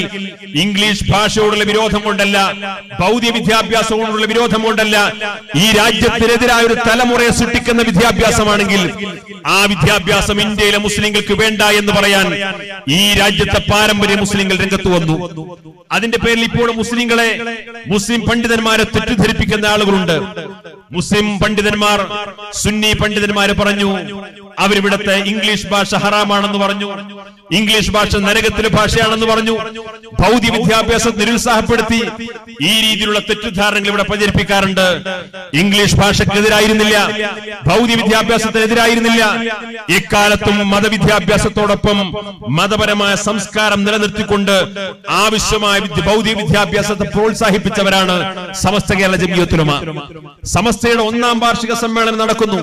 ഇംഗ്ലീഷ് ഭാഷയോടുള്ള വിരോധം കൊണ്ടല്ല, ഭൗതിക വിദ്യാഭ്യാസത്തോടുള്ള വിരോധം കൊണ്ടല്ല, ഈ രാജ്യത്തിനെതിരായ ഒരു തലമുറയെ സൃഷ്ടിക്കുന്ന വിദ്യാഭ്യാസമാണെങ്കിൽ ആ വിദ്യാഭ്യാസം ഇന്ത്യയിലെ മുസ്ലിങ്ങൾക്ക് വേണ്ട എന്ന് പറയാൻ ഈ രാജ്യത്തെ പാരമ്പര്യ മുസ്ലിങ്ങൾ രംഗത്ത് വന്നു. അതിന്റെ പേരിൽ ഇപ്പോൾ മുസ്ലിങ്ങളെ, മുസ്ലിം പണ്ഡിതന്മാരെ തെറ്റിദ്ധരിപ്പിക്കുന്ന ആളുകളുണ്ട്. മുസ്ലിം പണ്ഡിതന്മാർ, സുന്നി പണ്ഡിതന്മാര് പറഞ്ഞു അവരിവിടുത്തെ ഇംഗ്ലീഷ് ഭാഷ ഹറാമാണെന്ന് പറഞ്ഞു, ഇംഗ്ലീഷ് ഭാഷ നരകത്തിലെ ഭാഷയാണെന്ന് പറഞ്ഞു, ഭൗതിക വിദ്യാഭ്യാസം നിരുത്സാഹപ്പെടുത്തി ഈ രീതിയിലുള്ള തെറ്റിദ്ധാരണകൾ ഇവിടെ പ്രചരിപ്പിക്കാറുണ്ട്. ഇംഗ്ലീഷ് ഭാഷക്കെതിരായിരുന്നില്ല, ഭൗതിക വിദ്യാഭ്യാസത്തിനെതിരായിരുന്നില്ല. ഇക്കാലത്തും മതവിദ്യാഭ്യാസത്തോടൊപ്പം മതപരമായ സംസ്കാരം നിലനിർത്തിക്കൊണ്ട് ആവശ്യമായ ഭൗതിക വിദ്യാഭ്യാസത്തെ പ്രോത്സാഹിപ്പിച്ചവരാണ് സമസ്ത കേരള ജംഇയ്യത്തുൽ ഉലമ. സമസ്തയുടെ 1ാം വാർഷിക സമ്മേളനം നടക്കുന്നു.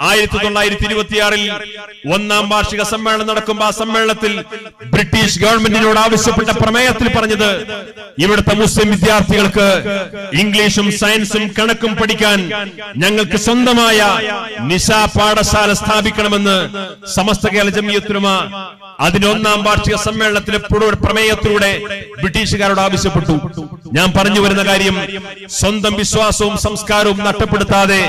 1926 1ാം വാർഷിക സമ്മേളനം നടക്കുമ്പോൾ ആ സമ്മേളനത്തിൽ ബ്രിട്ടീഷ് ഗവൺമെന്റിനോട് ആവശ്യപ്പെട്ട പ്രമേയത്തിൽ പറഞ്ഞത് ഇവിടുത്തെ മുസ്ലിം വിദ്യാർത്ഥികൾക്ക് ഇംഗ്ലീഷും സയൻസും കണക്കും പഠിക്കാൻ ഞങ്ങൾക്ക് സ്വന്തമായ നിശാ പാഠശാല സ്ഥാപിക്കണമെന്ന് സമസ്ത കേരള ജംഇയ്യത്തുൽ ഉലമ അതിന്റെ 1ാം വാർഷിക സമ്മേളനത്തിലെ പ്രമേയത്തിലൂടെ ബ്രിട്ടീഷുകാരോട് ആവശ്യപ്പെട്ടു. ഞാൻ പറഞ്ഞു വരുന്ന കാര്യം, സ്വന്തം വിശ്വാസവും സംസ്കാരവും നഷ്ടപ്പെടുത്താതെ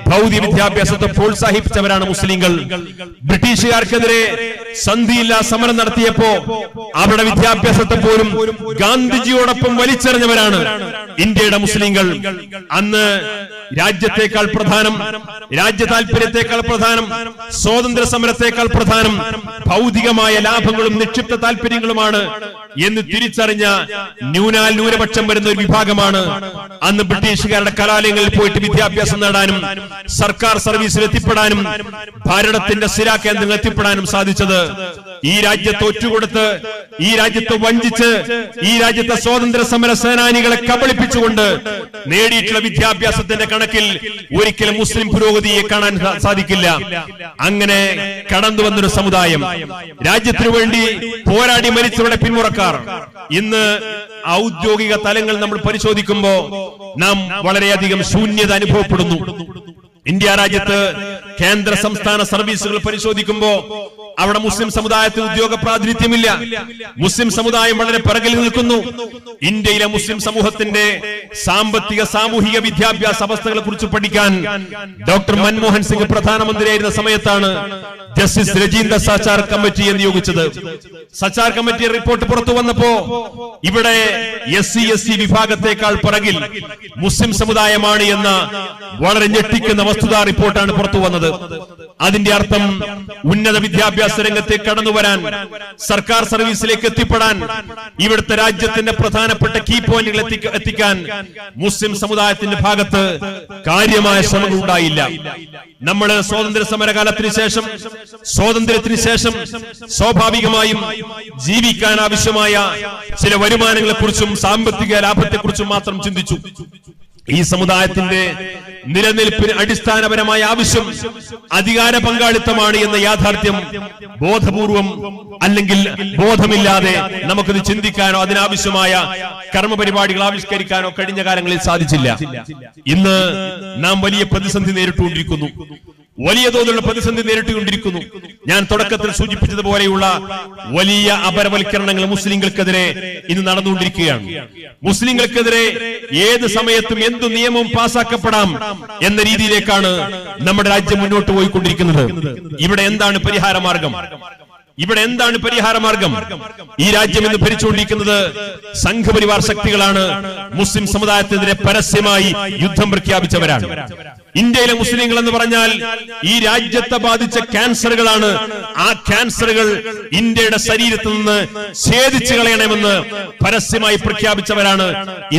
ഭൗതിക വിദ്യാഭ്യാസത്തെ പ്രോത്സാഹിപ്പിച്ചവരാണ് മുസ്ലിങ്ങൾ. ബ്രിട്ടീഷുകാർക്കെതിരെ സന്ധിയില്ലാ സമരം നടത്തിയപ്പോ അവരുടെ വിദ്യാഭ്യാസത്തെ പോലും ഗാന്ധിജിയോടൊപ്പം വലിച്ചെറിഞ്ഞവരാണ് ഇന്ത്യയുടെ മുസ്ലിങ്ങൾ. അന്ന് രാജ്യത്തെക്കാൾ പ്രധാനം, രാജ്യ താല്പര്യത്തെക്കാൾ പ്രധാനം, സ്വാതന്ത്ര്യ സമരത്തെക്കാൾ പ്രധാനം ഭൗതികമായ ലാഭങ്ങളും നിക്ഷിപ്ത താല്പര്യങ്ങളുമാണ് എന്ന് തിരിച്ചറിഞ്ഞ ന്യൂനപക്ഷം വരുന്ന ഒരു വിഭാഗമാണ് അന്ന് ബ്രിട്ടീഷുകാരുടെ കലാലയങ്ങളിൽ പോയിട്ട് വിദ്യാഭ്യാസം നേടാനും സർക്കാർ സർവീസിൽ എത്തിപ്പെടാനും ഭാരതത്തിന്റെ സ്ഥിര കേന്ദ്രങ്ങളിൽ എത്തിപ്പെടാനും സാധിച്ചത്. ഈ രാജ്യത്ത് ഒറ്റുകൊടുത്ത്, ഈ രാജ്യത്ത് വഞ്ചിച്ച്, ഈ രാജ്യത്തെ സ്വാതന്ത്ര്യ സമര സേനാനികളെ കബളിപ്പിച്ചുകൊണ്ട് നേടിയിട്ടുള്ള വിദ്യാഭ്യാസത്തിന്റെ കണക്കിൽ ഒരിക്കലും മുസ്ലിം പുരോഗതിയെ കാണാൻ സാധിക്കില്ല. അങ്ങനെ കടന്നു വന്നൊരു സമുദായം, രാജ്യത്തിനു വേണ്ടി പോരാടി മരിച്ചവരുടെ പിന്മുറക്കാർ. ഇന്ന് ഔദ്യോഗിക തലങ്ങൾ നമ്മൾ പരിശോധിക്കുമ്പോ നാം വളരെയധികം ശൂന്യത അനുഭവപ്പെടുന്നു. ഇന്ത്യ രാജ്യത്ത് കേന്ദ്ര സംസ്ഥാന സർവീസുകൾ പരിശോധിക്കുമ്പോ അവിടെ മുസ്ലിം സമുദായത്തിൽ ഉദ്യോഗ പ്രാതിനിധ്യമില്ല. മുസ്ലിം സമുദായം വളരെ പിറകിൽ നിൽക്കുന്നു. ഇന്ത്യയിലെ മുസ്ലിം സമൂഹത്തിന്റെ സാമ്പത്തിക സാമൂഹിക വിദ്യാഭ്യാസ അവസ്ഥകളെ കുറിച്ച് പഠിക്കാൻ ഡോക്ടർ മൻമോഹൻ സിംഗ് പ്രധാനമന്ത്രിയായിരുന്ന സമയത്താണ് ജസ്റ്റിസ് രജീന്ദ്ര സച്ചാർ കമ്മിറ്റിയെ നിയോഗിച്ചത്. സച്ചാർ കമ്മിറ്റി റിപ്പോർട്ട് പുറത്തു വന്നപ്പോ ഇവിടെ SC/ST വിഭാഗത്തെക്കാൾ പിറകിൽ മുസ്ലിം സമുദായമാണ് എന്ന വളരെ ഞെട്ടിക്കുന്ന വസ്തുതാ റിപ്പോർട്ടാണ് പുറത്തു വന്നത്. അതിന്റെ അർത്ഥം ഉന്നത വിദ്യാഭ്യാസ രംഗത്തേക്ക് കടന്നുവരാൻ, സർക്കാർ സർവീസിലേക്ക് എത്തിപ്പെടാൻ, ഇവിടുത്തെ രാജ്യത്തിന്റെ പ്രധാനപ്പെട്ട കീ പോയിന്റുകൾ എത്തിക്കാൻ മുസ്ലിം സമുദായത്തിന്റെ ഭാഗത്ത് കാര്യമായ ശ്രമങ്ങൾ ഉണ്ടായില്ല. നമ്മൾ സ്വാതന്ത്ര്യ സമരകാലത്തിന് ശേഷം, സ്വാതന്ത്ര്യത്തിന് ശേഷം സ്വാഭാവികമായും ജീവിക്കാൻ ആവശ്യമായ ചില വരുമാനങ്ങളെ കുറിച്ചും സാമ്പത്തിക ലാഭത്തെ കുറിച്ചും മാത്രം ചിന്തിച്ചു. ഈ സമുദായത്തിന്റെ നിലനിൽപ്പിന് അടിസ്ഥാനപരമായ ആവശ്യം അധികാര പങ്കാളിത്തമാണ് എന്ന യാഥാർത്ഥ്യം ബോധപൂർവം അല്ലെങ്കിൽ ബോധമില്ലാതെ നമുക്കത് ചിന്തിക്കാനോ അതിനാവശ്യമായ കർമ്മപരിപാടികൾ ആവിഷ്കരിക്കാനോ കഴിഞ്ഞ കാലങ്ങളിൽ സാധിച്ചില്ല. ഇന്ന് നാം വലിയ പ്രതിസന്ധി നേരിട്ടുകൊണ്ടിരിക്കുന്നു, വലിയ തോതിലുള്ള പ്രതിസന്ധി നേരിട്ടുകൊണ്ടിരിക്കുന്നു. ഞാൻ തുടക്കത്തിൽ സൂചിപ്പിച്ചതുപോലെയുള്ള വലിയ അപരവൽക്കരണങ്ങൾ മുസ്ലിങ്ങൾക്കെതിരെ ഇന്ന് നടന്നുകൊണ്ടിരിക്കുകയാണ്. മുസ്ലിങ്ങൾക്കെതിരെ ഏത് സമയത്തും എന്തു നിയമവും പാസാക്കപ്പെടാം എന്ന രീതിയിലേക്കാണ് നമ്മുടെ രാജ്യം മുന്നോട്ട് പോയിക്കൊണ്ടിരിക്കുന്നത്. ഇവിടെ എന്താണ് പരിഹാരമാർഗം? ഇവിടെ എന്താണ് പരിഹാരമാർഗം? ഈ രാജ്യം ഇന്ന് ഭരിച്ചുകൊണ്ടിരിക്കുന്നത് സംഘപരിവാർ ശക്തികളാണ്. മുസ്ലിം സമുദായത്തിനെതിരെ പരസ്യമായി യുദ്ധം പ്രഖ്യാപിച്ചവരാണ്. ഇന്ത്യയിലെ മുസ്ലിങ്ങൾ എന്ന് പറഞ്ഞാൽ ഈ രാജ്യത്തെ ബാധിച്ച ക്യാൻസറുകളാണ്. ആ ക്യാൻസറുകൾ ഇന്ത്യയുടെ ശരീരത്തിൽ നിന്ന് ഛേദിച്ചു കളയണമെന്ന് പരസ്യമായി പ്രഖ്യാപിച്ചവരാണ്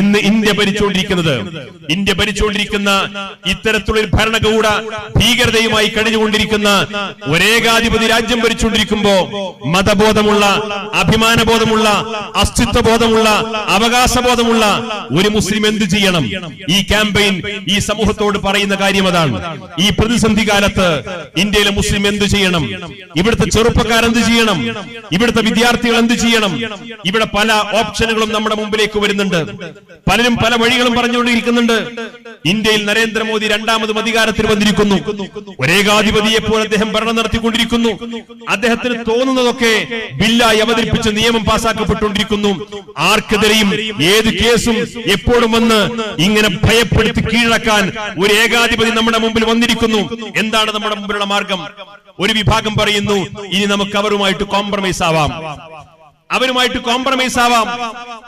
ഇന്ന് ഇന്ത്യ ഭരിച്ചുകൊണ്ടിരിക്കുന്നത്. ഇന്ത്യ ഭരിച്ചുകൊണ്ടിരിക്കുന്ന ഇത്തരത്തിലുള്ള ഭരണകൂട ഭീകരതയുമായി കഴിഞ്ഞുകൊണ്ടിരിക്കുന്ന ഒരേകാധിപതി രാജ്യം ഭരിച്ചുകൊണ്ടിരിക്കുമ്പോ മതബോധമുള്ള, അഭിമാനബോധമുള്ള, അസ്തിത്വബോധമുള്ള, അവകാശബോധമുള്ള ഒരു മുസ്ലിം എന്ത് ചെയ്യണം? ഈ ക്യാമ്പയിൻ ഈ സമൂഹത്തോട് പറയുന്ന കാര്യം അതാണ്. ഈ പ്രതിസന്ധി കാലത്ത് ഇന്ത്യയിലെ മുസ്ലിം എന്ത് ചെയ്യണം? ഇവിടുത്തെ ചെറുപ്പക്കാർ എന്ത് ചെയ്യണം? ഇവിടുത്തെ വിദ്യാർത്ഥികൾ എന്ത് ചെയ്യണം? ഇവിടെ പല ഓപ്ഷനുകളും നമ്മുടെ മുമ്പിലേക്ക് വരുന്നുണ്ട്. പലരും പല വഴികളും പറഞ്ഞുകൊണ്ടിരിക്കുന്നുണ്ട്. ഇന്ത്യയിൽ നരേന്ദ്രമോദി രണ്ടാമതും അധികാരത്തിൽ വന്നിരിക്കുന്നു. ഒരേകാധിപതിയെ പോലെ അദ്ദേഹം ഭരണം നടത്തിക്കൊണ്ടിരിക്കുന്നു. അദ്ദേഹത്തിന് തോന്നുന്നതൊക്കെ ബില്ലായി അവതരിപ്പിച്ച് നിയമം പാസാക്കപ്പെട്ടുകൊണ്ടിരിക്കുന്നു. ആർക്കെതിരെയും ഏത് കേസും എപ്പോഴും വന്ന് ഇങ്ങനെ ഭയപ്പെടുത്തി കീഴടക്കാൻ ഒരു ഏകാധിപതി നമ്മുടെ മുമ്പിൽ വന്നിരിക്കുന്നു. എന്താണ് നമ്മുടെ മുമ്പിലുള്ള മാർഗം? ഒരു വിഭാഗം പറയുന്നു, ഇനി നമുക്ക് അവരുമായിട്ട് കോംപ്രമൈസ് ആവാം,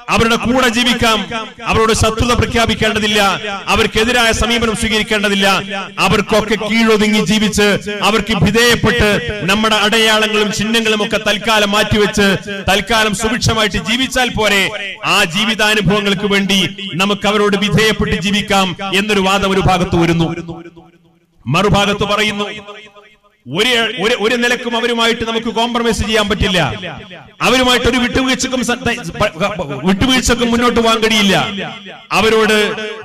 അവരുടെ കൂടെ ജീവിക്കാം, അവരോട് ശത്രുത പ്രഖ്യാപിക്കേണ്ടതില്ല, അവർക്കെതിരായ സമീപനം സ്വീകരിക്കേണ്ടതില്ല, അവർക്കൊക്കെ കീഴൊതുങ്ങി ജീവിച്ച് അവർക്ക് വിധേയപ്പെട്ട് നമ്മുടെ അടയാളങ്ങളും ചിഹ്നങ്ങളും ഒക്കെ തൽക്കാലം മാറ്റിവെച്ച് തൽക്കാലം സുഭിക്ഷമായിട്ട് ജീവിച്ചാൽ പോരെ, ആ ജീവിതാനുഭവങ്ങൾക്ക് വേണ്ടി നമുക്ക് അവരോട് വിധേയപ്പെട്ട് ജീവിക്കാം എന്നൊരു വാദം ഒരു ഭാഗത്ത് വരുന്നു. മറുഭാഗത്ത് പറയുന്നു, ഒരു നിലക്കും അവരുമായിട്ട് നമുക്ക് കോംപ്രമൈസ് ചെയ്യാൻ പറ്റില്ല, അവരുമായിട്ട് ഒരു വിട്ടുവീഴ്ചക്കും മുന്നോട്ട് പോകാൻ കഴിയില്ല. അവരോട്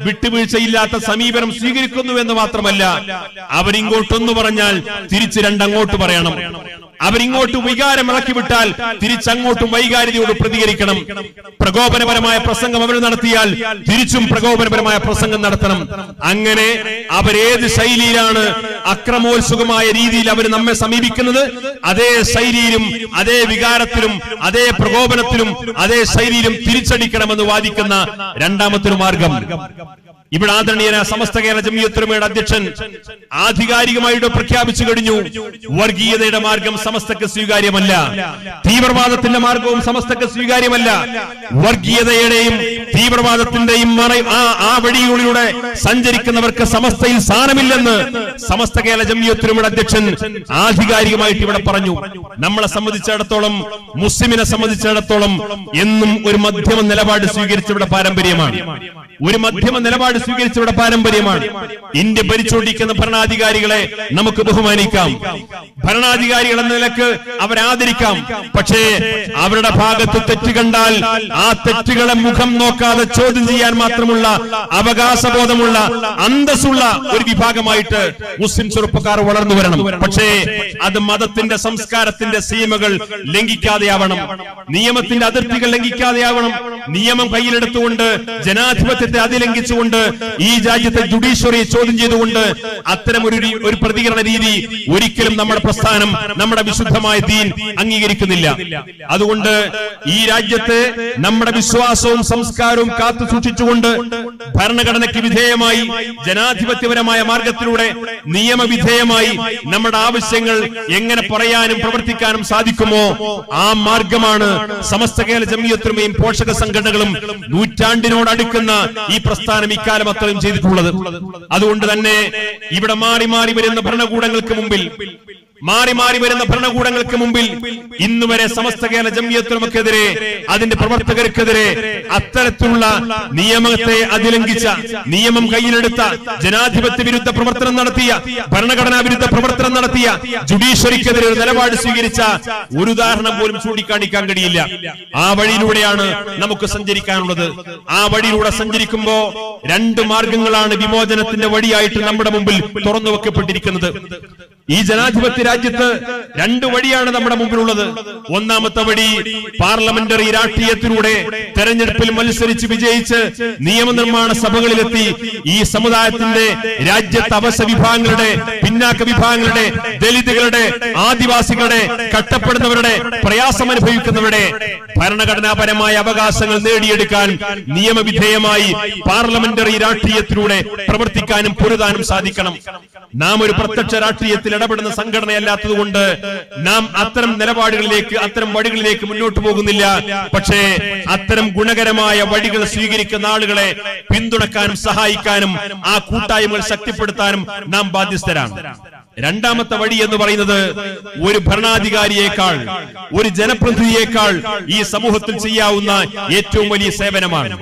വിട്ടുവീഴ്ചയില്ലാത്ത സമീപനം സ്വീകരിക്കുന്നു എന്ന് മാത്രമല്ല, അവരിങ്ങോട്ടൊന്നു പറഞ്ഞാൽ തിരിച്ച് രണ്ടങ്ങോട്ട് പറയണം. അവരിങ്ങോട്ട് വികാരം ഇളക്കി വിട്ടാൽ തിരിച്ചങ്ങോട്ടും വൈകാരികയോട് പ്രതികരിക്കണം. പ്രകോപനപരമായ പ്രസംഗം അവർ നടത്തിയാൽ തിരിച്ചും പ്രകോപനപരമായ പ്രസംഗം നടത്തണം. അങ്ങനെ അവരേത് ശൈലിയിലാണ് അക്രമോത്സുകമായ രീതിയിൽ അവർ നമ്മെ സമീപിക്കുന്നത്, അതേ ശൈലിയിലും അതേ വികാരത്തിലും അതേ പ്രകോപനത്തിലും അതേ ശൈലിയിലും തിരിച്ചടിക്കണമെന്ന് വാദിക്കുന്ന രണ്ടാമത്തെ മാർഗം. ഇവിടെ ആദരണീയന സമസ്ത കേരള ജംഇയ്യത്തുൽ ഉലമയുടെ അധ്യക്ഷൻ ആധികാരികമായിട്ട് പ്രഖ്യാപിച്ചു കഴിഞ്ഞു, വർഗീയതയുടെ മാർഗം സമസ്തക്ക് സ്വീകാര്യമല്ല, തീവ്രവാദത്തിന്റെ മാർഗവും സമസ്തക്ക് സ്വീകാര്യമല്ല. വർഗീയതയുടെയും തീവ്രവാദത്തിന്റെയും ആ വഴികളിലൂടെ സഞ്ചരിക്കുന്നവർക്ക് സമസ്തയിൽ സ്ഥാനമില്ലെന്ന് സമസ്ത കേരള ജംഇയ്യത്തുൽ ഉലമയുടെ അധ്യക്ഷൻ ആധികാരികമായിട്ട് ഇവിടെ പറഞ്ഞു. നമ്മളെ സംബന്ധിച്ചിടത്തോളം, മുസ്ലിമിനെ സംബന്ധിച്ചിടത്തോളം എന്നും ഒരു മധ്യമ നിലപാട് സ്വീകരിച്ചവരുടെ പാരമ്പര്യമാണ്. ഇന്ത്യ ഭരിച്ചുകൊണ്ടിരിക്കുന്ന ഭരണാധികാരികളെ നമുക്ക് ബഹുമാനിക്കാം, ഭരണാധികാരികൾ എന്ന നിലക്ക് അവരെ ആദരിക്കാം. പക്ഷേ അവരുടെ ഭാഗത്ത് തെറ്റ് കണ്ടാൽ ആ തെറ്റുകളെ മുഖം നോക്കാതെ ചോദ്യം ചെയ്യാൻ മാത്രമുള്ള അവകാശബോധമുള്ള അന്തസ്സുള്ള ഒരു വിഭാഗമായിട്ട് മുസ്ലിം ചെറുപ്പക്കാർ വളർന്നു വരണം. പക്ഷേ അത് മതത്തിന്റെ സംസ്കാരത്തിന്റെ സീമകൾ ലംഘിക്കാതെയാവണം, നിയമത്തിന്റെ അതിർത്തികൾ ലംഘിക്കാതെയാവണം. നിയമം കയ്യിലെടുത്തുകൊണ്ട് ജനാധിപത്യത്തെ അതിലംഘിച്ചുകൊണ്ട് ഈ രാജ്യത്തെ ജുഡീഷ്യറിയെ ചോദ്യം ചെയ്തുകൊണ്ട് അത്തരമൊരു പ്രതികരണ രീതി ഒരിക്കലും നമ്മുടെ പ്രസ്ഥാനം, നമ്മുടെ വിശുദ്ധമായ ദീൻ അംഗീകരിക്കുന്നില്ല. അതുകൊണ്ട് ഈ രാജ്യത്ത് നമ്മുടെ വിശ്വാസവും സംസ്കാരവും കാത്തു സൂക്ഷിച്ചുകൊണ്ട് ഭരണഘടനയ്ക്ക് വിധേയമായി ജനാധിപത്യപരമായ മാർഗത്തിലൂടെ നിയമവിധേയമായി നമ്മുടെ ആവശ്യങ്ങൾ എങ്ങനെ പറയാനും പ്രവർത്തിക്കാനും സാധിക്കുമോ ആ മാർഗമാണ് സമസ്ത കേരള ജംഇയ്യത്തുൽ ഉലമയും പോഷക സംഘടനകളും നൂറ്റാണ്ടിനോടടുക്കുന്ന ഈ പ്രസ്ഥാനം ഇക്കാലം അത്രയും ചെയ്തിട്ടുള്ളത്. അതുകൊണ്ട് തന്നെ ഇവിടെ മാറി മാറി വരുന്ന ഭരണകൂടങ്ങൾക്ക് മുമ്പിൽ ഇന്ന് വരെ സമസ്ത കേരള ജംഇയ്യത്തുൽ ഉലമക്കെതിരെ, അതിന്റെ പ്രവർത്തകർക്കെതിരെ അത്തരത്തിലുള്ള നിയമത്തെ അതിലംഘിച്ച, നിയമം കയ്യിലെടുത്ത, ജനാധിപത്യ വിരുദ്ധ പ്രവർത്തനം നടത്തിയ, ഭരണഘടനാ വിരുദ്ധ പ്രവർത്തനം നടത്തിയ, ജുഡീഷ്യറിക്കെതിരെ ഒരു നിലപാട് സ്വീകരിച്ച ഒരു ഉദാഹരണം പോലും ചൂണ്ടിക്കാണിക്കാൻ കഴിയില്ല. ആ വഴിയിലൂടെയാണ് നമുക്ക് സഞ്ചരിക്കാനുള്ളത്. ആ വഴിയിലൂടെ സഞ്ചരിക്കുമ്പോ രണ്ട് മാർഗങ്ങളാണ് വിമോചനത്തിന്റെ വഴിയായിട്ട് നമ്മുടെ മുമ്പിൽ തുറന്നു വെക്കപ്പെട്ടിരിക്കുന്നത്. ഈ ജനാധിപത്യ രാജ്യത്ത് രണ്ടു വഴിയാണ് നമ്മുടെ മുമ്പിലുള്ളത്. ഒന്നാമത്തെ വഴി പാർലമെന്ററി രാഷ്ട്രീയത്തിലൂടെ തെരഞ്ഞെടുപ്പിൽ മത്സരിച്ച് വിജയിച്ച് നിയമനിർമ്മാണ സഭകളിലെത്തി ഈ സമുദായത്തിന്റെ, രാജ്യത്തെ അവശ വിഭാഗങ്ങളുടെ, പിന്നാക്ക വിഭാഗങ്ങളുടെ, ദലിതുകളുടെ, ആദിവാസികളുടെ, കഷ്ടപ്പെടുന്നവരുടെ, പ്രയാസം അനുഭവിക്കുന്നവരുടെ ഭരണഘടനാപരമായ അവകാശങ്ങൾ നേടിയെടുക്കാൻ നിയമവിധേയമായി പാർലമെന്ററി രാഷ്ട്രീയത്തിലൂടെ പ്രവർത്തിക്കാനും പൊരുതാനും സാധിക്കണം. നാം ഒരു പ്രത്യക്ഷ രാഷ്ട്രീയത്തിൽ ഇടപെടുന്ന സംഘടനയല്ലാത്തതുകൊണ്ട് നാം അത്തരം നിലപാടുകളിലേക്ക്, അത്തരം വഴികളിലേക്ക് മുന്നോട്ട് പോകുന്നില്ല. പക്ഷേ അത്തരം ഗുണകരമായ വഴികൾ സ്വീകരിക്കുന്ന ആളുകളെ പിന്തുണക്കാനും സഹായിക്കാനും ആ കൂട്ടായ്മകൾ ശക്തിപ്പെടുത്താനും നാം ബാധ്യസ്ഥരാണ്. രണ്ടാമത്തെ വഴി എന്ന് പറയുന്നത് ഒരു ഭരണാധികാരിയേക്കാൾ, ഒരു ജനപ്രതിനിധിയേക്കാൾ ഈ സമൂഹത്തിൽ ചെയ്യാവുന്ന ഏറ്റവും വലിയ സേവനമാണ്.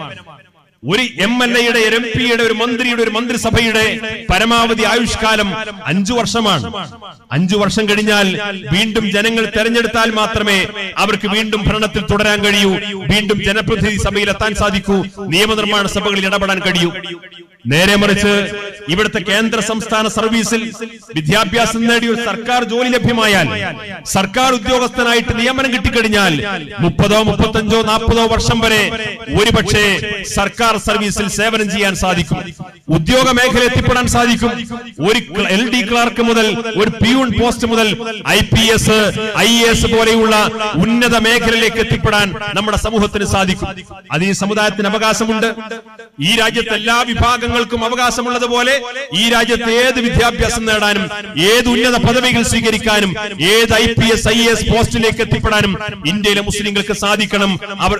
ഒരു MLA-യുടെ, ഒരു MP-യുടെ, ഒരു മന്ത്രിയുടെ, ഒരു മന്ത്രിസഭയുടെ പരമാവധി ആയുഷ്കാലം 5 വർഷമാണ്. 5 വർഷം കഴിഞ്ഞാൽ വീണ്ടും ജനങ്ങൾ തെരഞ്ഞെടുത്താൽ മാത്രമേ അവർക്ക് വീണ്ടും ഭരണത്തിൽ തുടരാൻ കഴിയൂ, വീണ്ടും ജനപ്രതിനിധി സഭയിൽ എത്താൻ സാധിക്കൂ, നിയമനിർമ്മാണ സഭകളിൽ ഇടപെടാൻ കഴിയൂ. നേരെ മറിച്ച് ഇവിടുത്തെ കേന്ദ്ര സംസ്ഥാന സർവീസിൽ വിദ്യാഭ്യാസം നേടി ഒരു സർക്കാർ ജോലി ലഭ്യമായാൽ, സർക്കാർ ഉദ്യോഗസ്ഥനായിട്ട് നിയമനം കിട്ടിക്കഴിഞ്ഞാൽ 30, 35, 40 വർഷം വരെ ഒരുപക്ഷെ സർക്കാർ സർവീസിൽ സേവനം ചെയ്യാൻ സാധിക്കും, ഉദ്യോഗ മേഖല എത്തിപ്പെടാൻ സാധിക്കും. ഒരു LD ക്ലർക്ക് മുതൽ, ഒരു പിയൂൺ പോസ്റ്റ് മുതൽ IPS, IAS പോലെയുള്ള ഉന്നത മേഖലയിലേക്ക് എത്തിപ്പെടാൻ നമ്മുടെ സമൂഹത്തിന് സാധിക്കും. അത് ഈ സമുദായത്തിന് അവകാശമുണ്ട്. ഈ രാജ്യത്തെ എല്ലാ വിഭാഗങ്ങൾക്കും അവകാശമുള്ളതുപോലെ ഈ രാജ്യത്ത് ഏത് വിദ്യാഭ്യാസം നേടാനും, ഏത് ഉന്നത പദവികൾ സ്വീകരിക്കാനും, ഏത് IPS, IAS പോസ്റ്റിലേക്ക് എത്തിപ്പെടാനും ഇന്ത്യയിലെ മുസ്ലിങ്ങൾക്ക് സാധിക്കണം.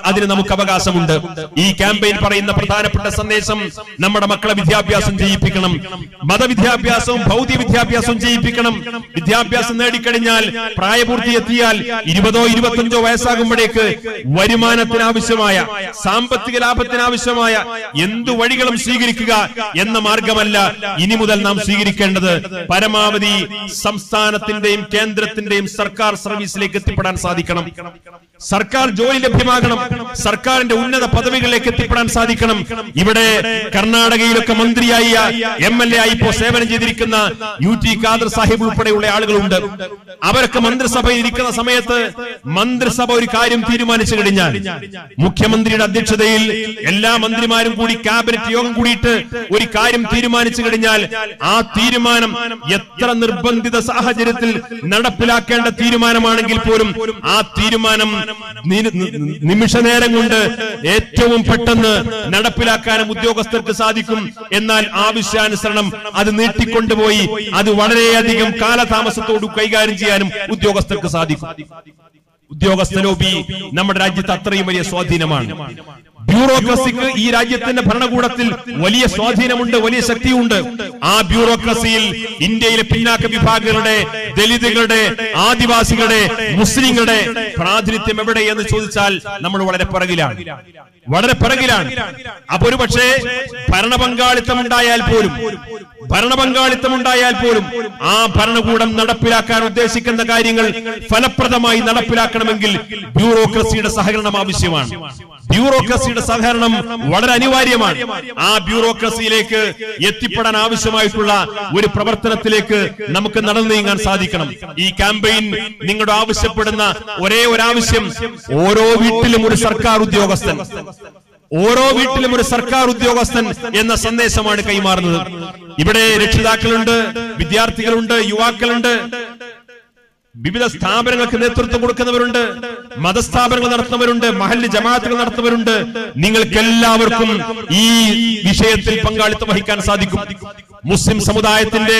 അതിന് നമുക്ക് അവകാശമുണ്ട്. ഈ ക്യാമ്പയിൻ പറയുന്ന പ്രധാനപ്പെട്ട സന്ദേശം നമ്മുടെ മക്കളെ വിദ്യാഭ്യാസം ചെയ്യിപ്പിക്കണം, മതവിദ്യാഭ്യാസവും ഭൗതിക വിദ്യാഭ്യാസവും ചെയ്യിപ്പിക്കണം. വിദ്യാഭ്യാസം നേടിക്കഴിഞ്ഞാൽ, പ്രായപൂർത്തിയെത്തിയാൽ 20, 25 വയസ്സാകുമ്പോഴേക്ക് വരുമാനത്തിനാവശ്യമായ, സാമ്പത്തിക ലാഭത്തിനാവശ്യമായ എന്തു വഴികളും സ്വീകരിക്കുക എന്ന മാർഗമല്ല ഇനി മുതൽ നാം സ്വീകരിക്കേണ്ടത്. പരമാവധി സംസ്ഥാനത്തിന്റെയും കേന്ദ്രത്തിന്റെയും സർക്കാർ സർവീസിലേക്ക് എത്തിപ്പെടാൻ സാധിക്കണം, സർക്കാർ ജോലി ലഭ്യമാകണം, സർക്കാരിന്റെ ഉന്നത പദവികളിലേക്ക് എത്തിപ്പെടാൻ സാധിക്കണം. ഇവിടെ കർണാടകയിലൊക്കെ മന്ത്രിയായി, MLA ആയി ഇപ്പോൾ സേവനം ചെയ്തിരിക്കുന്ന UT ഖാദർ സാഹിബ് ഉൾപ്പെടെയുള്ള ആളുകളുണ്ട്. അവരൊക്കെ മന്ത്രിസഭയിൽ ഇരിക്കുന്ന സമയത്ത് മന്ത്രിസഭ ഒരു കാര്യം തീരുമാനിച്ചു കഴിഞ്ഞാൽ, മുഖ്യമന്ത്രിയുടെ അധ്യക്ഷതയിൽ എല്ലാ മന്ത്രിമാരും കൂടി ക്യാബിനറ്റ് യോഗം കൂടിയിട്ട് ഒരു കാര്യം തീരുമാനിച്ചു കഴിഞ്ഞാൽ, ആ തീരുമാനം എത്ര നിർബന്ധിത സാഹചര്യത്തിൽ നടപ്പിലാക്കേണ്ട തീരുമാനമാണെങ്കിൽ പോലും ആ തീരുമാനം നിമിഷ നേരം കൊണ്ട് ഏറ്റവും പെട്ടെന്ന് നടപ്പിലാക്കാനും ഉദ്യോഗസ്ഥർക്ക് സാധിക്കും. എന്നാൽ ആവശ്യാനുസരണം അത് നീട്ടിക്കൊണ്ടുപോയി അത് വളരെയധികം കാലതാമസത്തോട് കൈകാര്യം ചെയ്യാനും ഉദ്യോഗസ്ഥർക്ക് സാധിക്കും. ഉദ്യോഗസ്ഥ ലോബി നമ്മുടെ രാജ്യത്ത് അത്രയും വലിയ സ്വാധീനമാണ്. ബ്യൂറോക്രസിക്ക് ഈ രാജ്യത്തിന്റെ ഭരണകൂടത്തിൽ വലിയ സ്വാധീനമുണ്ട്, വലിയ ശക്തിയുണ്ട്. ആ ബ്യൂറോക്രസിയിൽ ഇന്ത്യയിലെ പിന്നാക്ക വിഭാഗങ്ങളുടെ, ദലിതുകളുടെ, ആദിവാസികളുടെ, മുസ്ലിങ്ങളുടെ പ്രാതിനിധ്യം എവിടെയെന്ന് ചോദിച്ചാൽ നമ്മൾ വളരെ പിറകിലാണ്. അപ്പൊ ഒരു പക്ഷേ ഭരണപങ്കാളിത്തം ഉണ്ടായാൽ പോലും ആ ഭരണകൂടം നടപ്പിലാക്കാൻ ഉദ്ദേശിക്കുന്ന കാര്യങ്ങൾ ഫലപ്രദമായി നടപ്പിലാക്കണമെങ്കിൽ ബ്യൂറോക്രസിയുടെ സഹകരണം ആവശ്യമാണ്. ബ്യൂറോക്രസിയുടെ സഹകരണം വളരെ അനിവാര്യമാണ്. ആ ബ്യൂറോക്രസിയിലേക്ക് എത്തിപ്പെടാൻ ആവശ്യമായിട്ടുള്ള ഒരു പ്രവർത്തനത്തിലേക്ക് നമുക്ക് നടന്നു നീങ്ങാൻ സാധിക്കണം. ഈ ക്യാമ്പയിൻ നിങ്ങളുടെ ആവശ്യപ്പെടുന്ന ഒരേ ഒരു ആവശ്യം, ഓരോ വീട്ടിലും ഒരു സർക്കാർ ഉദ്യോഗസ്ഥൻ എന്ന സന്ദേശമാണ് കൈമാറുന്നത്. ഇവിടെ രക്ഷിതാക്കളുണ്ട്, വിദ്യാർത്ഥികളുണ്ട്, യുവാക്കളുണ്ട്, വിവിധ സ്ഥാപനങ്ങൾക്ക് നേതൃത്വം കൊടുക്കുന്നവരുണ്ട്, മതസ്ഥാപനങ്ങൾ നടത്തുന്നവരുണ്ട്, മഹല്ല് ജമാഅത്തുകൾ നടത്തുന്നവരുണ്ട്. നിങ്ങൾക്കെല്ലാവർക്കും ഈ വിഷയത്തിൽ പങ്കാളിത്തം വഹിക്കാൻ സാധിക്കും. മുസ്ലിം സമുദായത്തിന്റെ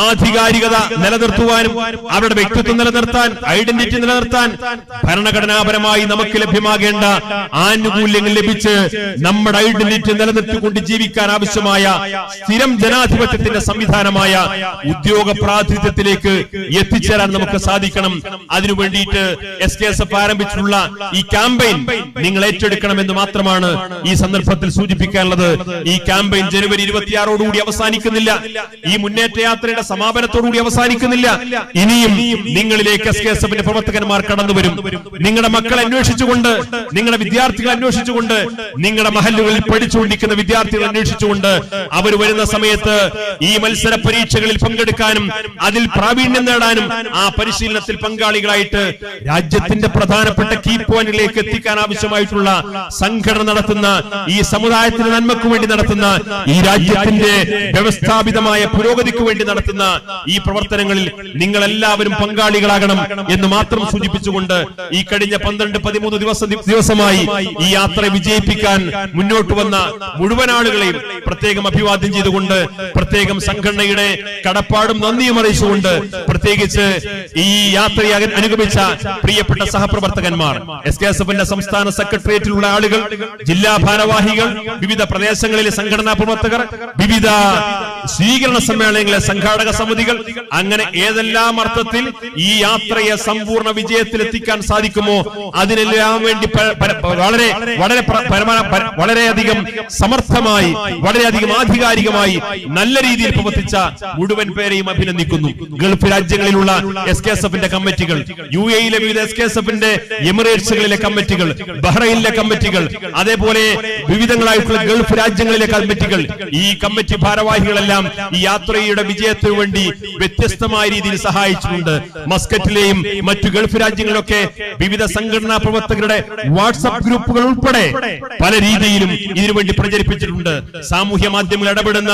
ആധികാരികത നിലനിർത്തുവാനും അവരുടെ വ്യക്തിത്വം നിലനിർത്താൻ, ഐഡന്റിറ്റി നിലനിർത്താൻ, ഭരണഘടനാപരമായി നമുക്ക് ലഭ്യമാകേണ്ട ആനുകൂല്യങ്ങൾ ലഭിച്ച് നമ്മുടെ ഐഡന്റിറ്റി നിലനിർത്തിക്കൊണ്ട് ജീവിക്കാൻ ആവശ്യമായ സ്ഥിരം ജനാധിപത്യത്തിന്റെ സംവിധാനമായ ഉദ്യോഗ പ്രാതിനിധ്യത്തിലേക്ക് എത്തിച്ചേരാൻ നമുക്ക് സാധിക്കണം. അതിനു വേണ്ടിയിട്ട് SKSF ആരംഭിച്ചിട്ടുള്ള ഈ ക്യാമ്പയിൻ നിങ്ങൾ ഏറ്റെടുക്കണമെന്ന് മാത്രമാണ് ഈ സന്ദർഭത്തിൽ സൂചിപ്പിക്കാനുള്ളത്. ഈ ക്യാമ്പയിൻ ജനുവരി 26 അവസാനിക്കുന്നില്ല. ഈ മുന്നേറ്റ യാത്രയുടെ സമാപനത്തോടുകൂടി അവസാനിക്കുന്നില്ല. ഇനിയും നിങ്ങളിലേക്ക് SKSF-ന്റെ പ്രവർത്തകന്മാർ കടന്നുവരും. നിങ്ങളുടെ മക്കളെ അന്വേഷിച്ചുകൊണ്ട്, നിങ്ങളുടെ വിദ്യാർത്ഥികളെ അന്വേഷിച്ചുകൊണ്ട്, നിങ്ങളുടെ മഹല്ലുകളിൽ പഠിച്ചുകൊണ്ടിരിക്കുന്ന വിദ്യാർത്ഥികളെ അന്വേഷിച്ചുകൊണ്ട് അവർ വരുന്ന സമയത്ത് ഈ മത്സര പരീക്ഷകളിൽ പങ്കെടുക്കാനും അതിൽ പ്രാവീണ്യം നേടാനും ആ പരിശീലനത്തിൽ പങ്കാളികളായിട്ട് രാജ്യത്തിന്റെ പ്രധാനപ്പെട്ട കീ പോയിന്റിലേക്ക് എത്തിക്കാൻ ആവശ്യമായിട്ടുള്ള സംഘടന നടത്തുന്ന, ഈ സമുദായത്തിന്റെ നന്മയ്ക്ക് വേണ്ടി നടത്തുന്ന, ഈ രാജ്യത്തിന്റെ വ്യവസ്ഥാപിതമായ പുരോഗതിക്ക് വേണ്ടി നടത്തുന്ന ഈ പ്രവർത്തനങ്ങളിൽ നിങ്ങൾ എല്ലാവരും പങ്കാളികളാകണം എന്ന് മാത്രം സൂചിപ്പിച്ചുകൊണ്ട് ഈ കഴിഞ്ഞ 12-13 ദിവസമായി ഈ യാത്ര വിജയിപ്പിക്കാൻ മുന്നോട്ട് വന്ന മുഴുവൻ ആളുകളെയും പ്രത്യേകം അഭിവാദ്യം ചെയ്തുകൊണ്ട് പ്രത്യേകം സംഘടനയുടെ കടപ്പാടും നന്ദിയും അറിയിച്ചുകൊണ്ട് പ്രത്യേകിച്ച് ഈ യാത്രയെ അനുഗമിച്ച പ്രിയപ്പെട്ട സഹപ്രവർത്തകന്മാർ, SKSFന്റെ സംസ്ഥാന സെക്രട്ടേറിയറ്റിലുള്ള ആളുകൾ, ജില്ലാ ഭാരവാഹികൾ, വിവിധ പ്രദേശങ്ങളിലെ സംഘടനാ പ്രവർത്തകർ, വിവിധ സ്വീകരണ സമ്മേളനങ്ങളിലെ സംഘാടക സമിതികൾ, അങ്ങനെ ഏതെല്ലാം അർത്ഥത്തിൽ ഈ യാത്രയെ സമ്പൂർണ്ണ വിജയത്തിലെത്തിക്കാൻ സാധിക്കുമോ അതിനെല്ലാം വേണ്ടി വളരെയധികം സമർത്ഥമായി, വളരെയധികം ആധികാരികമായി നല്ല രീതിയിൽ പ്രവർത്തിച്ച മുഴുവൻ പേരെയും അഭിനന്ദിക്കുന്നു. ഗൾഫ് രാജ്യങ്ങളിലുള്ള SKSFന്റെ കമ്മിറ്റികൾ, UAE-യിലെ വിവിധ SKSFന്റെ എമിറേറ്റ്സുകളിലെ കമ്മിറ്റികൾ, ബഹ്റൈനിലെ കമ്മിറ്റികൾ, അതേപോലെ വിവിധങ്ങളായിട്ടുള്ള ഗൾഫ് രാജ്യങ്ങളിലെ കമ്മിറ്റികൾ, ഈ കമ്മിറ്റി ഭാരവാഹികളെല്ലാം ഈ യാത്രയുടെ വിജയത്തിനു വേണ്ടി വ്യത്യസ്തമായ രീതിയിൽ സഹായിച്ചിട്ടുണ്ട്. മസ്കറ്റിലെയും മറ്റു ഗൾഫ് രാജ്യങ്ങളിലൊക്കെ വിവിധ സംഘടനാ പ്രവർത്തകരുടെ വാട്സ്ആപ്പ് ഗ്രൂപ്പുകൾ ഉൾപ്പെടെ പല രീതിയിലും ഇതിനുവേണ്ടി പ്രചരിപ്പിച്ചിട്ടുണ്ട്. സാമൂഹ്യ മാധ്യമങ്ങൾ ഇടപെടുന്ന